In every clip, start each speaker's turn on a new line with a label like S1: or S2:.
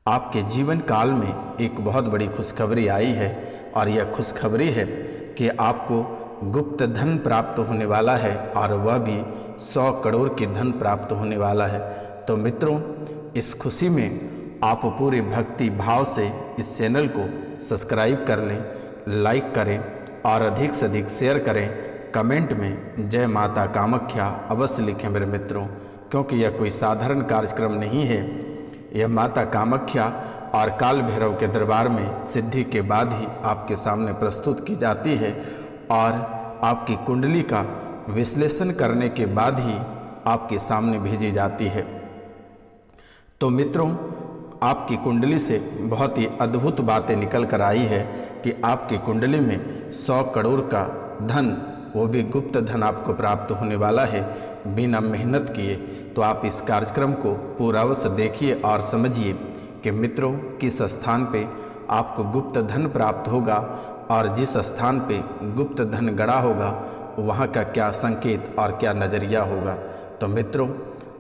S1: आपके जीवन काल में एक बहुत बड़ी खुशखबरी आई है और यह खुशखबरी है कि आपको गुप्त धन प्राप्त होने वाला है और वह भी 100 करोड़ के धन प्राप्त होने वाला है। तो मित्रों, इस खुशी में आप पूरे भक्ति भाव से इस चैनल को सब्सक्राइब कर लें, लाइक करें और अधिक से अधिक शेयर करें। कमेंट में जय माता कामाख्या अवश्य लिखें मेरे मित्रों, क्योंकि यह कोई साधारण कार्यक्रम नहीं है। यह माता कामाख्या और काल भैरव के दरबार में सिद्धि के बाद ही आपके सामने प्रस्तुत की जाती है और आपकी कुंडली का विश्लेषण करने के बाद ही आपके सामने भेजी जाती है। तो मित्रों, आपकी कुंडली से बहुत ही अद्भुत बातें निकल कर आई है कि आपकी कुंडली में 100 करोड़ का धन, वो भी गुप्त धन आपको प्राप्त होने वाला है बिना मेहनत किए। तो आप इस कार्यक्रम को पूरा अवश्य देखिए और समझिए कि मित्रों, किस स्थान पे आपको गुप्त धन प्राप्त होगा और जिस स्थान पे गुप्त धन गड़ा होगा वहाँ का क्या संकेत और क्या नज़रिया होगा। तो मित्रों,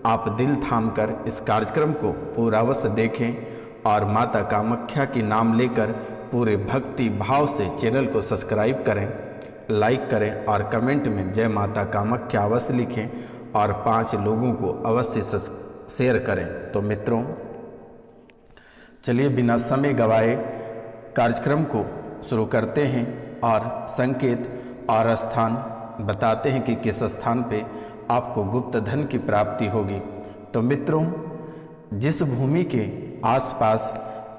S1: आप दिल थाम कर इस कार्यक्रम को पूरा अवश्य देखें और माता कामाख्या की नाम लेकर पूरे भक्ति भाव से चैनल को सब्सक्राइब करें, लाइक करें और कमेंट में जय माता कामाख्या अवश्य लिखें और 5 लोगों को अवश्य शेयर करें। तो मित्रों, चलिए बिना समय गवाए कार्यक्रम को शुरू करते हैं और संकेत और स्थान बताते हैं कि किस स्थान पे आपको गुप्त धन की प्राप्ति होगी। तो मित्रों, जिस भूमि के आसपास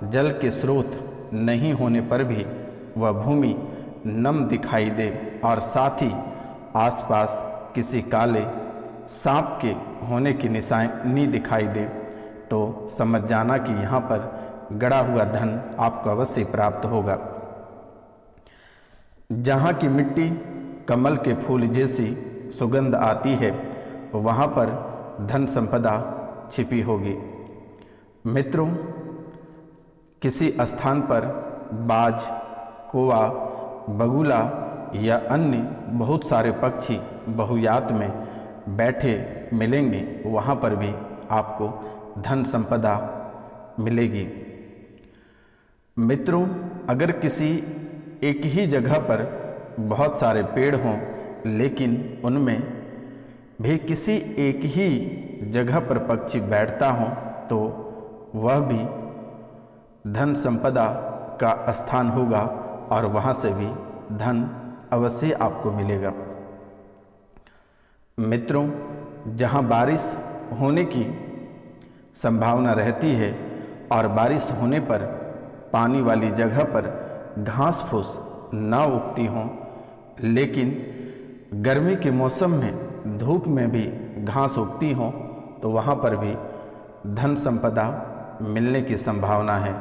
S1: जल के स्रोत नहीं होने पर भी वह भूमि नम दिखाई दे और साथ ही आसपास किसी काले सांप के होने की निशानी दिखाई दे, तो समझ जाना कि यहाँ पर गड़ा हुआ धन आपको अवश्य प्राप्त होगा। जहाँ की मिट्टी कमल के फूल जैसी सुगंध आती है, वहाँ पर धन संपदा छिपी होगी। मित्रों, किसी स्थान पर बाज, कौवा, बगुला या अन्य बहुत सारे पक्षी बहुयात में बैठे मिलेंगे, वहाँ पर भी आपको धन संपदा मिलेगी। मित्रों, अगर किसी एक ही जगह पर बहुत सारे पेड़ हों लेकिन उनमें भी किसी एक ही जगह पर पक्षी बैठता हो, तो वह भी धन संपदा का स्थान होगा और वहाँ से भी धन अवश्य आपको मिलेगा। मित्रों, जहाँ बारिश होने की संभावना रहती है और बारिश होने पर पानी वाली जगह पर घास फूस ना उगती हों, लेकिन गर्मी के मौसम में धूप में भी घास उगती हों, तो वहाँ पर भी धन संपदा मिलने की संभावना है।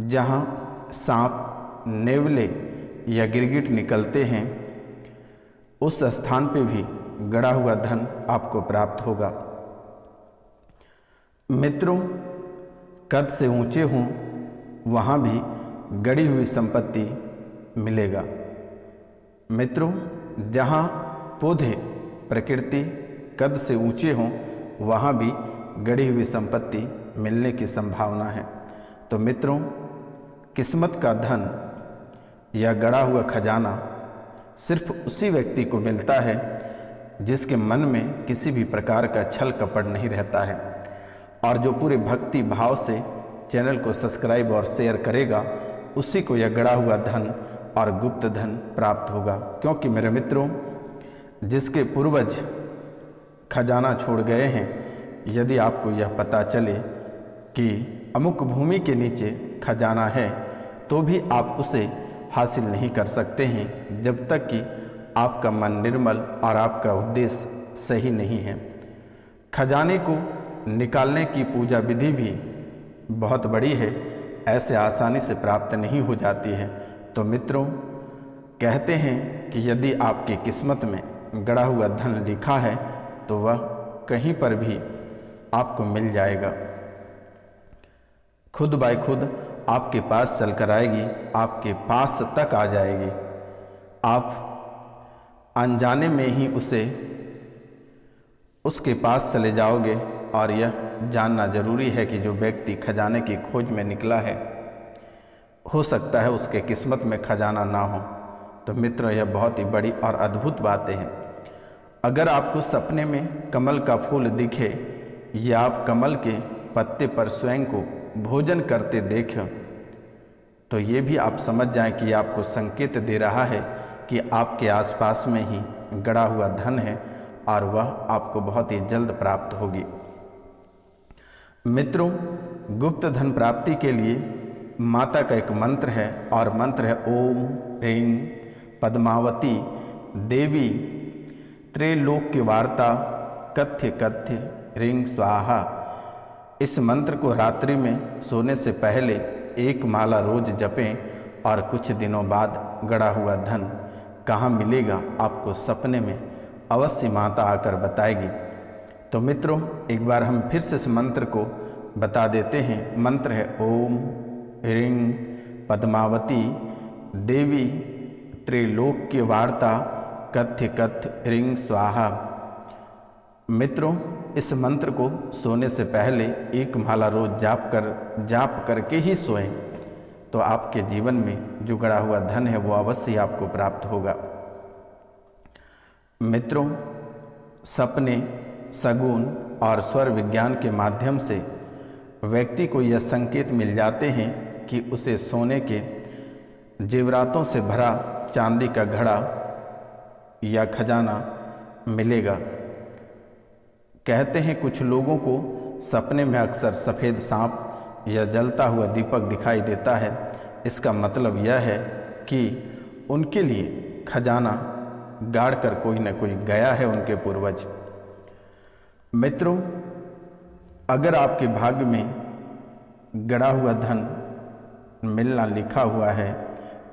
S1: जहाँ सांप, नेवले या गिरगिट निकलते हैं, उस स्थान पे भी गड़ा हुआ धन आपको प्राप्त होगा। मित्रों, कद से ऊंचे हों वहाँ भी गड़ी हुई संपत्ति मिलेगा। मित्रों, जहाँ पौधे प्रकृति कद से ऊंचे हों वहाँ भी गड़ी हुई संपत्ति मिलने की संभावना है। तो मित्रों, किस्मत का धन या गड़ा हुआ खजाना सिर्फ उसी व्यक्ति को मिलता है जिसके मन में किसी भी प्रकार का छल कपट नहीं रहता है और जो पूरे भक्ति भाव से चैनल को सब्सक्राइब और शेयर करेगा, उसी को यह गड़ा हुआ धन और गुप्त धन प्राप्त होगा। क्योंकि मेरे मित्रों, जिसके पूर्वज खजाना छोड़ गए हैं, यदि आपको यह पता चले कि अमुक भूमि के नीचे खजाना है, तो भी आप उसे हासिल नहीं कर सकते हैं जब तक कि आपका मन निर्मल और आपका उद्देश्य सही नहीं है। खजाने को निकालने की पूजा विधि भी बहुत बड़ी है, ऐसे आसानी से प्राप्त नहीं हो जाती है। तो मित्रों, कहते हैं कि यदि आपकी किस्मत में गड़ा हुआ धन लिखा है तो वह कहीं पर भी आपको मिल जाएगा, खुद बाय खुद आपके पास चल कर आएगी, आपके पास तक आ जाएगी। आप अनजाने में ही उसे उसके पास चले जाओगे और यह जानना जरूरी है कि जो व्यक्ति खजाने की खोज में निकला है, हो सकता है उसके किस्मत में खजाना ना हो। तो मित्रों, यह बहुत ही बड़ी और अद्भुत बातें हैं। अगर आपको सपने में कमल का फूल दिखे या आप कमल के पत्ते पर स्वयं को भोजन करते देखें, तो ये भी आप समझ जाएं कि आपको संकेत दे रहा है कि आपके आसपास में ही गड़ा हुआ धन है और वह आपको बहुत ही जल्द प्राप्त होगी। मित्रों, गुप्त धन प्राप्ति के लिए माता का एक मंत्र है और मंत्र है ओम ह्रीं पद्मावती देवी त्रैलोक्य की वार्ता कथ्य कथ्य ह्रीं स्वाहा। इस मंत्र को रात्रि में सोने से पहले 1 माला रोज जपें और कुछ दिनों बाद गड़ा हुआ धन कहाँ मिलेगा आपको सपने में अवश्य माता आकर बताएगी। तो मित्रों, एक बार हम फिर से इस मंत्र को बता देते हैं। मंत्र है ओम ह्रीं पद्मावती देवी त्रैलोक्य वार्ता कथ्य कथ्य ह्रीं स्वाहा। मित्रों, इस मंत्र को सोने से पहले 1 माला रोज जाप करके ही सोएं, तो आपके जीवन में जो गड़ा हुआ धन है वो अवश्य आपको प्राप्त होगा। मित्रों, सपने, शगुन और स्वर विज्ञान के माध्यम से व्यक्ति को यह संकेत मिल जाते हैं कि उसे सोने के जेवरातों से भरा चांदी का घड़ा या खजाना मिलेगा। कहते हैं कुछ लोगों को सपने में अक्सर सफ़ेद सांप या जलता हुआ दीपक दिखाई देता है। इसका मतलब यह है कि उनके लिए खजाना गाड़ कर कोई न कोई गया है, उनके पूर्वज। मित्रों, अगर आपके भाग्य में गड़ा हुआ धन मिलना लिखा हुआ है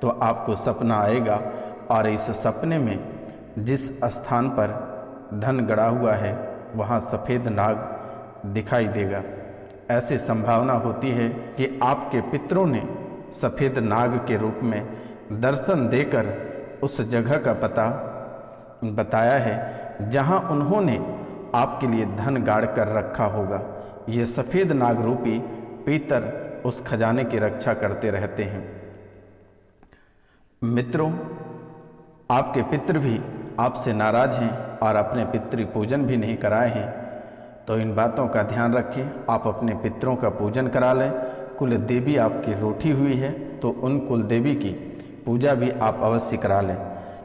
S1: तो आपको सपना आएगा और इस सपने में जिस स्थान पर धन गड़ा हुआ है वहाँ सफ़ेद नाग दिखाई देगा। ऐसी संभावना होती है कि आपके पितरों ने सफ़ेद नाग के रूप में दर्शन देकर उस जगह का पता बताया है जहाँ उन्होंने आपके लिए धन गाड़ कर रखा होगा। ये सफ़ेद नाग रूपी पितर उस खजाने की रक्षा करते रहते हैं। मित्रों, आपके पितृ भी आपसे नाराज़ हैं और अपने पितृ पूजन भी नहीं कराए हैं, तो इन बातों का ध्यान रखें। आप अपने पितरों का पूजन करा लें। कुल देवी आपकी रूठी हुई है तो उन कुल देवी की पूजा भी आप अवश्य करा लें।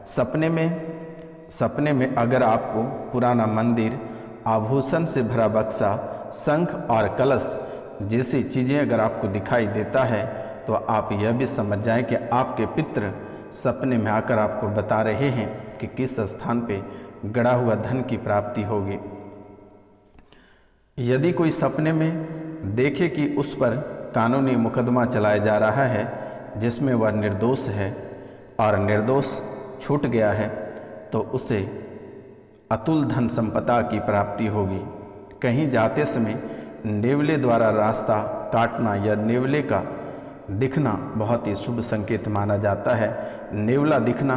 S1: सपने में अगर आपको पुराना मंदिर, आभूषण से भरा बक्सा, शंख और कलश जैसी चीज़ें अगर आपको दिखाई देता है तो आप यह भी समझ जाएं कि आपके पितृ सपने में आकर आपको बता रहे हैं कि किस स्थान पे गड़ा हुआ धन की प्राप्ति होगी। यदि कोई सपने में देखे कि उस पर कानूनी मुकदमा चलाया जा रहा है जिसमें वह निर्दोष है और निर्दोष छूट गया है, तो उसे अतुल धन संपदा की प्राप्ति होगी। कहीं जाते समय नेवले द्वारा रास्ता काटना या नेवले का दिखना बहुत ही शुभ संकेत माना जाता है। नेवला दिखना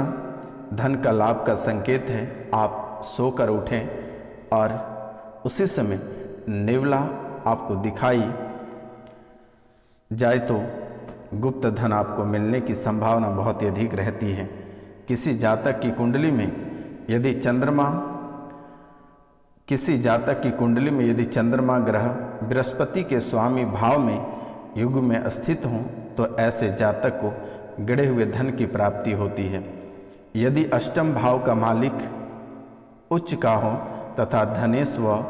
S1: धन का लाभ का संकेत है। आप सोकर उठें और उसी समय नेवला आपको दिखाई जाए तो गुप्त धन आपको मिलने की संभावना बहुत ही अधिक रहती है। किसी जातक की कुंडली में यदि चंद्रमा ग्रह बृहस्पति के स्वामी भाव में युग में स्थित हों तो ऐसे जातक को गड़े हुए धन की प्राप्ति होती है। यदि अष्टम भाव का मालिक उच्च का हो तथा धनेश व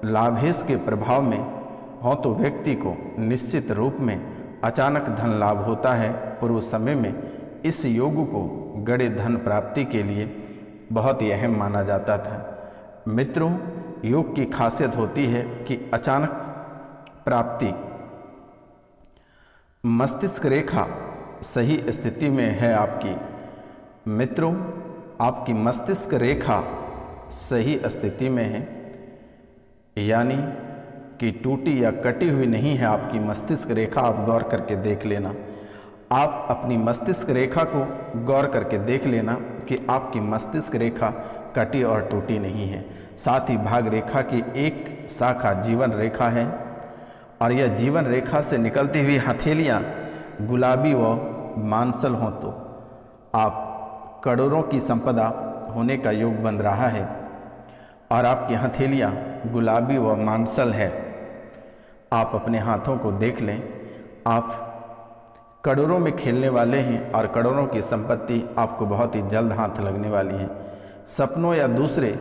S1: लाभेश के प्रभाव में हो तो व्यक्ति को निश्चित रूप में अचानक धन लाभ होता है। पूर्व समय में इस योग को गड़े धन प्राप्ति के लिए बहुत ही अहम माना जाता था। मित्रों, योग की खासियत होती है कि अचानक प्राप्ति। मस्तिष्क रेखा सही स्थिति में है आपकी। मित्रों, आपकी मस्तिष्क रेखा सही स्थिति में है, यानी कि टूटी या कटी हुई नहीं है आपकी मस्तिष्क रेखा। आप गौर करके देख लेना। आप अपनी मस्तिष्क रेखा को गौर करके देख लेना कि आपकी मस्तिष्क रेखा कटी और टूटी नहीं है। साथ ही भाग रेखा की एक शाखा जीवन रेखा है और यह जीवन रेखा से निकलती हुई हथेलियाँ गुलाबी व मांसल हों तो आप करोड़ों की संपदा होने का योग बन रहा है। और आपकी हथेलियाँ गुलाबी व मांसल है, आप अपने हाथों को देख लें, आप करोड़ों में खेलने वाले हैं और करोड़ों की संपत्ति आपको बहुत ही जल्द हाथ लगने वाली है। सपनों या दूसरे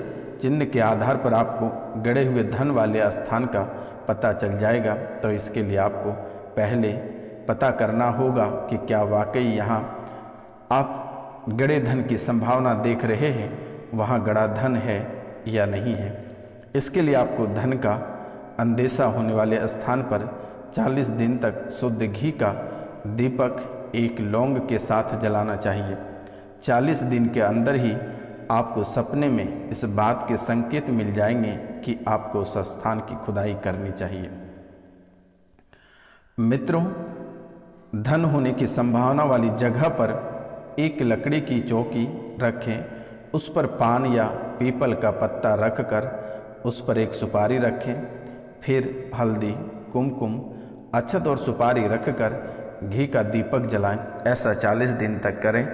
S1: चिन्ह के आधार पर आपको गड़े हुए धन वाले स्थान का पता चल जाएगा। तो इसके लिए आपको पहले पता करना होगा कि क्या वाकई यहाँ आप गड़े धन की संभावना देख रहे हैं, वहाँ गड़ा धन है या नहीं है। इसके लिए आपको धन का अंदेशा होने वाले स्थान पर 40 दिन तक शुद्ध घी का दीपक एक लौंग के साथ जलाना चाहिए। 40 दिन के अंदर ही आपको सपने में इस बात के संकेत मिल जाएंगे कि आपको उस स्थान की खुदाई करनी चाहिए। मित्रों, धन होने की संभावना वाली जगह पर एक लकड़ी की चौकी रखें, उस पर पान या पीपल का पत्ता रखकर उस पर एक सुपारी रखें, फिर हल्दी, कुमकुम, अक्षत और सुपारी रखकर घी का दीपक जलाएं। ऐसा 40 दिन तक करें।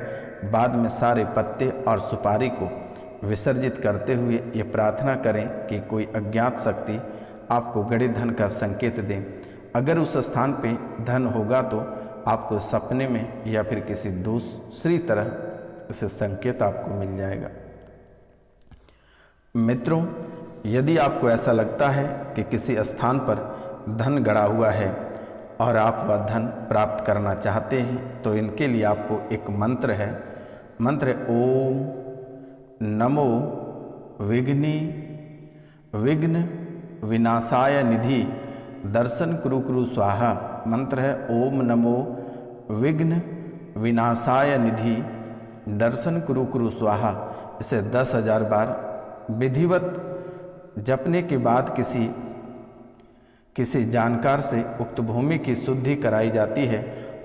S1: बाद में सारे पत्ते और सुपारी को विसर्जित करते हुए ये प्रार्थना करें कि कोई अज्ञात शक्ति आपको गड़े धन का संकेत दें। अगर उस स्थान पे धन होगा तो आपको सपने में या फिर किसी दूसरी तरह से संकेत आपको मिल जाएगा। मित्रों, यदि आपको ऐसा लगता है कि किसी स्थान पर धन गड़ा हुआ है और आप वह धन प्राप्त करना चाहते हैं, तो इनके लिए आपको एक मंत्र है। मंत्र है ओम नमो विघ्न विनाशाय निधि दर्शन कुरु कुरु स्वाहा। मंत्र है ओम नमो विघ्न विनाशाय निधि दर्शन कुरु कुरु स्वाहा। इसे 10,000 बार विधिवत जपने के बाद किसी जानकार से उक्त भूमि की शुद्धि कराई जाती है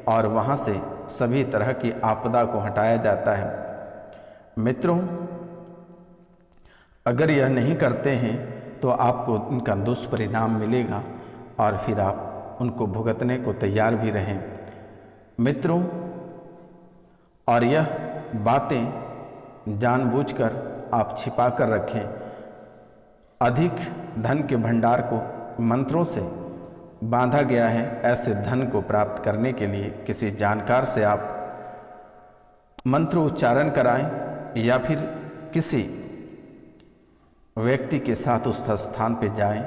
S1: और वहाँ से सभी तरह की आपदा को हटाया जाता है। मित्रों, अगर यह नहीं करते हैं तो आपको इनका दुष्परिणाम मिलेगा और फिर आप उनको भुगतने को तैयार भी रहें। मित्रों, और यह बातें जानबूझकर आप छिपा कर रखें। अधिक धन के भंडार को मंत्रों से बांधा गया है। ऐसे धन को प्राप्त करने के लिए किसी जानकार से आप मंत्र उच्चारण कराएं या फिर किसी व्यक्ति के साथ उस स्थान पे जाएं,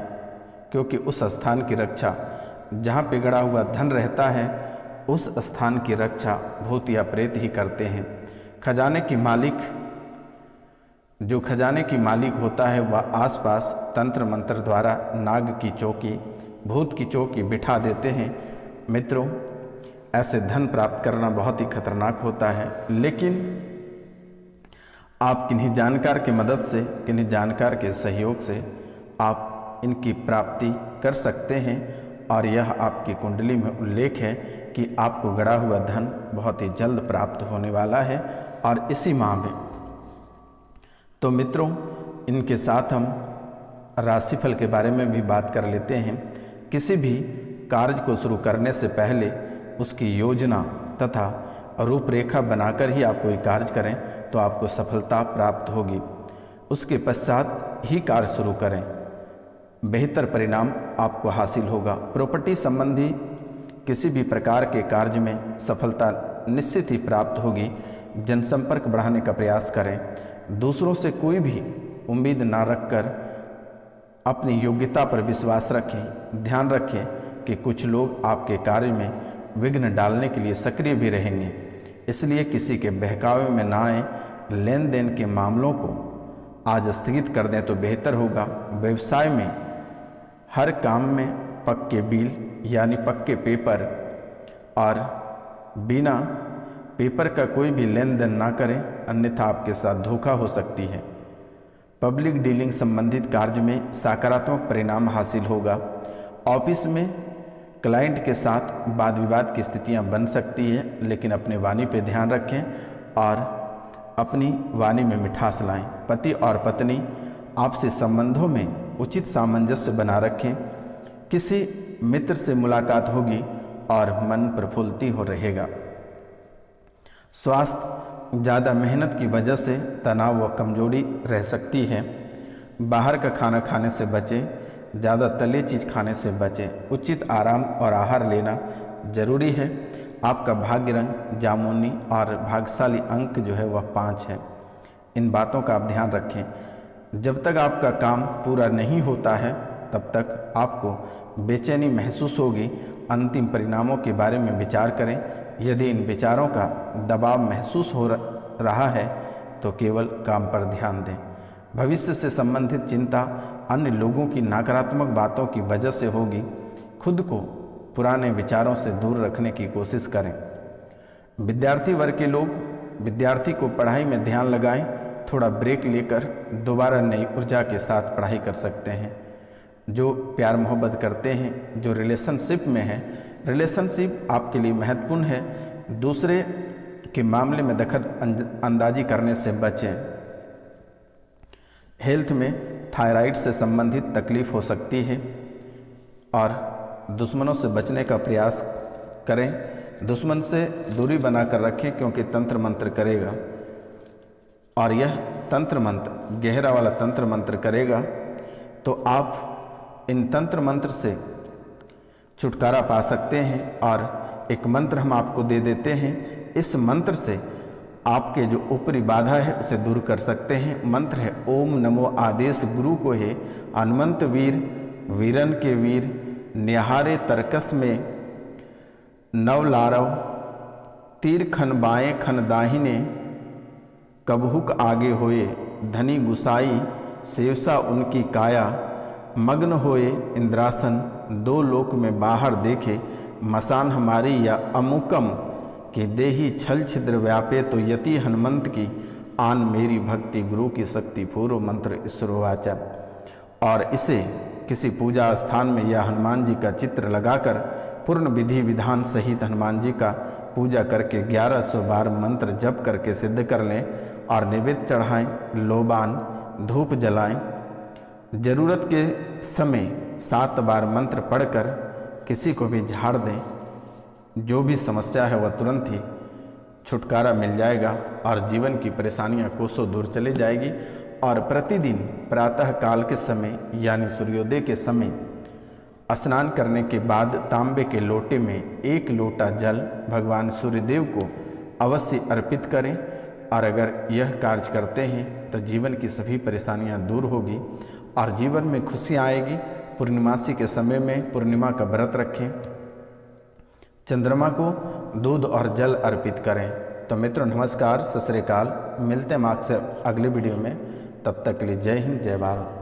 S1: क्योंकि उस स्थान की रक्षा, जहाँ पे गड़ा हुआ धन रहता है, उस स्थान की रक्षा भूत या प्रेत ही करते हैं। खजाने की मालिक, जो खजाने की मालिक होता है, वह आसपास तंत्र मंत्र द्वारा नाग की चौकी, भूत की चौकी बिठा देते हैं। मित्रों, ऐसे धन प्राप्त करना बहुत ही खतरनाक होता है, लेकिन आप किन्हीं जानकार की मदद से, किन्हीं जानकार के सहयोग से आप इनकी प्राप्ति कर सकते हैं। और यह आपकी कुंडली में उल्लेख है कि आपको गड़ा हुआ धन बहुत ही जल्द प्राप्त होने वाला है और इसी माह में। तो मित्रों, इनके साथ हम राशिफल के बारे में भी बात कर लेते हैं। किसी भी कार्य को शुरू करने से पहले उसकी योजना तथा रूपरेखा बनाकर ही आप कोई कार्य करें तो आपको सफलता प्राप्त होगी। उसके पश्चात ही कार्य शुरू करें, बेहतर परिणाम आपको हासिल होगा। प्रॉपर्टी संबंधी किसी भी प्रकार के कार्य में सफलता निश्चित ही प्राप्त होगी। जनसंपर्क बढ़ाने का प्रयास करें। दूसरों से कोई भी उम्मीद ना रखकर अपनी योग्यता पर विश्वास रखें। ध्यान रखें कि कुछ लोग आपके कार्य में विघ्न डालने के लिए सक्रिय भी रहेंगे, इसलिए किसी के बहकावे में ना आए। लेन देन के मामलों को आज स्थगित कर दें तो बेहतर होगा। व्यवसाय में हर काम में पक्के बिल यानी पक्के पेपर और बिना पेपर का कोई भी लेन देन ना करें, अन्यथा आपके साथ धोखा हो सकती है। पब्लिक डीलिंग संबंधित कार्य में सकारात्मक परिणाम हासिल होगा। ऑफिस में क्लाइंट के साथ वाद विवाद की स्थितियां बन सकती है, लेकिन अपने वाणी पे ध्यान रखें और अपनी वाणी में मिठास लाएं। पति और पत्नी आपसी संबंधों में उचित सामंजस्य बना रखें। किसी मित्र से मुलाकात होगी और मन प्रफुल्लित हो रहेगा। स्वास्थ्य ज़्यादा मेहनत की वजह से तनाव व कमजोरी रह सकती है। बाहर का खाना खाने से बचें, ज़्यादा तली चीज़ खाने से बचें। उचित आराम और आहार लेना जरूरी है। आपका भाग्य रंग जामुनी और भाग्यशाली अंक जो है वह 5 है। इन बातों का आप ध्यान रखें। जब तक आपका काम पूरा नहीं होता है तब तक आपको बेचैनी महसूस होगी। अंतिम परिणामों के बारे में विचार करें। यदि इन विचारों का दबाव महसूस हो रहा है तो केवल काम पर ध्यान दें। भविष्य से संबंधित चिंता अन्य लोगों की नकारात्मक बातों की वजह से होगी। खुद को पुराने विचारों से दूर रखने की कोशिश करें। विद्यार्थी वर्ग के लोग विद्यार्थी को पढ़ाई में ध्यान लगाएं। थोड़ा ब्रेक लेकर दोबारा नई ऊर्जा के साथ पढ़ाई कर सकते हैं। जो प्यार मोहब्बत करते हैं, जो रिलेशनशिप में है, रिलेशनशिप आपके लिए महत्वपूर्ण है। दूसरे के मामले में दखल अंदाजी करने से बचें। हेल्थ में थायराइड से संबंधित तकलीफ हो सकती है और दुश्मनों से बचने का प्रयास करें। दुश्मन से दूरी बनाकर रखें क्योंकि तंत्र मंत्र करेगा और यह तंत्र मंत्र गहरा वाला तंत्र मंत्र करेगा तो आप इन तंत्र मंत्र से छुटकारा पा सकते हैं। और एक मंत्र हम आपको दे देते हैं। इस मंत्र से आपके जो ऊपरी बाधा है उसे दूर कर सकते हैं। मंत्र है ओम नमो आदेश गुरु को है हनुमंत वीर वीरन के वीर निहारे तरकस में नव लारव तीर खन बाएँ खन दाहिने कबहुक आगे होए धनी गुसाई सेवसा उनकी काया मग्न होए इंद्रासन दो लोक में बाहर देखे मसान हमारी या अमुकम कि देही छल छिद्र व्यापे तो यति हनुमंत की आन मेरी भक्ति गुरु की शक्ति पूर्व मंत्र ईश्वरवाचा। और इसे किसी पूजा स्थान में या हनुमान जी का चित्र लगाकर पूर्ण विधि विधान सहित हनुमान जी का पूजा करके 1100 बार मंत्र जप करके सिद्ध कर लें और नैवेद्य चढ़ाएं, लोबान धूप जलाएं। ज़रूरत के समय 7 बार मंत्र पढ़कर किसी को भी झाड़ दें। जो भी समस्या है वह तुरंत ही छुटकारा मिल जाएगा और जीवन की परेशानियां कोसों दूर चली जाएगी। और प्रतिदिन प्रातः काल के समय यानी सूर्योदय के समय स्नान करने के बाद तांबे के लोटे में 1 लोटा जल भगवान सूर्यदेव को अवश्य अर्पित करें। और अगर यह कार्य करते हैं तो जीवन की सभी परेशानियां दूर होगी और जीवन में खुशियाँ आएगी। पूर्णिमासी के समय में पूर्णिमा का व्रत रखें। चंद्रमा को दूध और जल अर्पित करें। तो मित्रों नमस्कार, सत श्री अकाल। मिलते हैं आपसे अगले वीडियो में। तब तक के लिए जय हिंद, जय भारत।